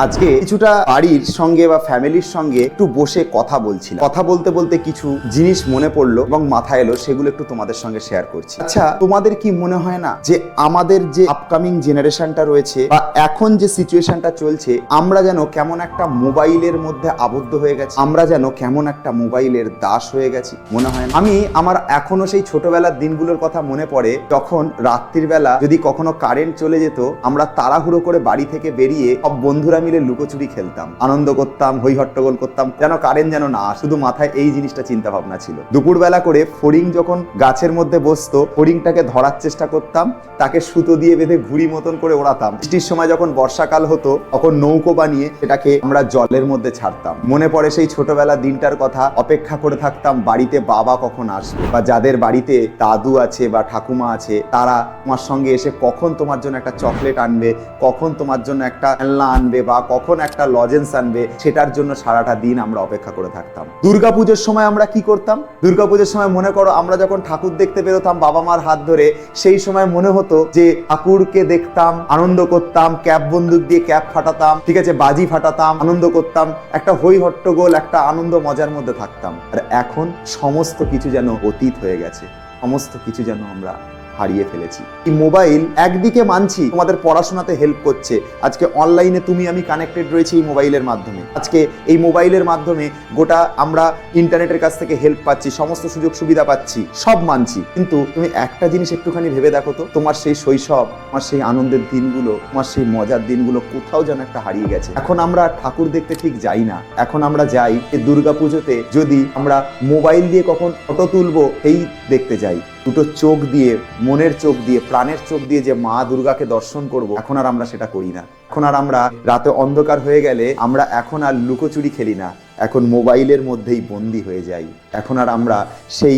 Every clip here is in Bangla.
আজকে কিছুটা বাড়ির সঙ্গে বা ফ্যামিলির সঙ্গে একটু বসে কথা বলছিলাম। কথা বলতে বলতে কিছু জিনিস মনে পড়লো এবং মাথায় এলো, সেগুলো একটু তোমাদের সঙ্গে শেয়ার করছি। আচ্ছা, তোমাদের কি মনে হয় না যে আমাদের যে আপকামিং জেনারেশনটা রয়েছে বা এখন যে সিচুয়েশনটা চলছে, আমরা যেন কেমন একটা মোবাইলের মধ্যে আবদ্ধ হয়ে গেছি, আমরা যেন কেমন একটা মোবাইলের দাস হয়ে গেছি? মনে হয় না? আমি আমার এখনো সেই ছোটবেলার দিনগুলোর কথা মনে পড়ে, যখন রাত্রির বেলা যদি কখনো কারেন্ট চলে যেত, আমরা তাড়াহুড়ো করে বাড়ি থেকে বেরিয়ে সব বন্ধুরা মিলে লুকোচুরি খেলতাম, আনন্দ করতাম, হই হট্টগোল করতাম, যেন কারেন্ট যেন না। শুধু মাথায় এই জিনিসটা চিন্তা ভাবনা ছিল। দুপুরবেলা করে ফড়িং যখন গাছের মধ্যে বসতো, ফড়িংটাকে ধরার চেষ্টা করতাম, তাকে সুতো দিয়ে বেঁধে ঘুড়ি মতন করে ওড়াতাম। বৃষ্টির সময় যখন বর্ষাকাল হতো, তখন নৌকো বানিয়ে সেটাকে আমরা জলের মধ্যে ছাড়তাম। মনে পড়ে সেই ছোটবেলার দিনটার কথা। অপেক্ষা করে থাকতাম বাড়িতে বাবা কখন আসবে, বা যাদের বাড়িতে দাদু আছে বা ঠাকুমা আছে, তারা তোমার সঙ্গে এসে কখন তোমার জন্য একটা চকলেট আনবে, কখন তোমার জন্য একটা খেলনা আনবে, বা কখন একটা লজেন্স আনবে, সেটার জন্য সারাটা দিন আমরা অপেক্ষা করে থাকতাম। দুর্গাপুজোর সময় আমরা কি করতাম? দুর্গাপুজোর সময় মনে করো, আমরা যখন ঠাকুর দেখতে বেরোতাম বাবা মার হাত ধরে, সেই সময় মনে হতো যে ঠাকুরকে দেখতাম, আনন্দ করতাম, ক্যাপ বন্দুক দিয়ে ক্যাপ ফাটাতাম, ঠিক আছে, বাজি ফাটাতাম, আনন্দ করতাম, একটা হই হট্টগোল, একটা আনন্দ মজার মধ্যে থাকতাম। আর এখন সমস্ত কিছু যেন অতীত হয়ে গেছে, সমস্ত কিছু যেন আমরা হারিয়ে ফেলেছি। এই মোবাইল একদিকে মানছি তোমাদের পড়াশোনাতে হেল্প করছে, আজকে অনলাইনে তুমি আমি কানেক্টেড রয়েছি এই মোবাইলের মাধ্যমে, আজকে এই মোবাইলের মাধ্যমে গোটা আমরা ইন্টারনেটের কাছ থেকে হেল্প পাচ্ছি, সমস্ত সুযোগ সুবিধা পাচ্ছি, সব মানছি। কিন্তু তুমি একটা জিনিস একটুখানি ভেবে দেখো তো, তোমার সেই শৈশব, তোমার সেই আনন্দের দিনগুলো, তোমার সেই মজার দিনগুলো কোথাও যেন একটা হারিয়ে গেছে। এখন আমরা ঠাকুর দেখতে ঠিক যাই না, এখন আমরা যাই দুর্গাপুজোতে যদি আমরা মোবাইল দিয়ে কখন ফটো তুলবো এই দেখতে যাই। দুটো চোখ দিয়ে, মনের চোখ দিয়ে, প্রাণের চোখ দিয়ে যে মা দুর্গাকে দর্শন করব, এখন আর আমরা সেটা করি না। এখন আর আমরা রাতে অন্ধকার হয়ে গেলে আমরা এখন আর লুকোচুরি খেলি না, এখন মোবাইলের মধ্যেই বন্দি হয়ে যাই। এখন আর আমরা সেই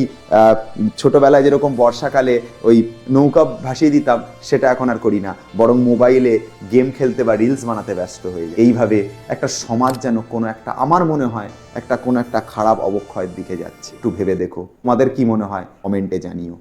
ছোটবেলায় যেরকম বর্ষাকালে ওই নৌকা ভাসিয়ে দিতাম, সেটা এখন আর করি না, বরং মোবাইলে গেম খেলতে বা রিলস বানাতে ব্যস্ত হয়ে যাই। এইভাবে একটা সমাজ যেন কোনো একটা, আমার মনে হয় কোনো একটা খারাপ অবক্ষয়ের দিকে যাচ্ছে। একটু ভেবে দেখো, তোমাদের কি মনে হয়? কমেন্টে জানিও।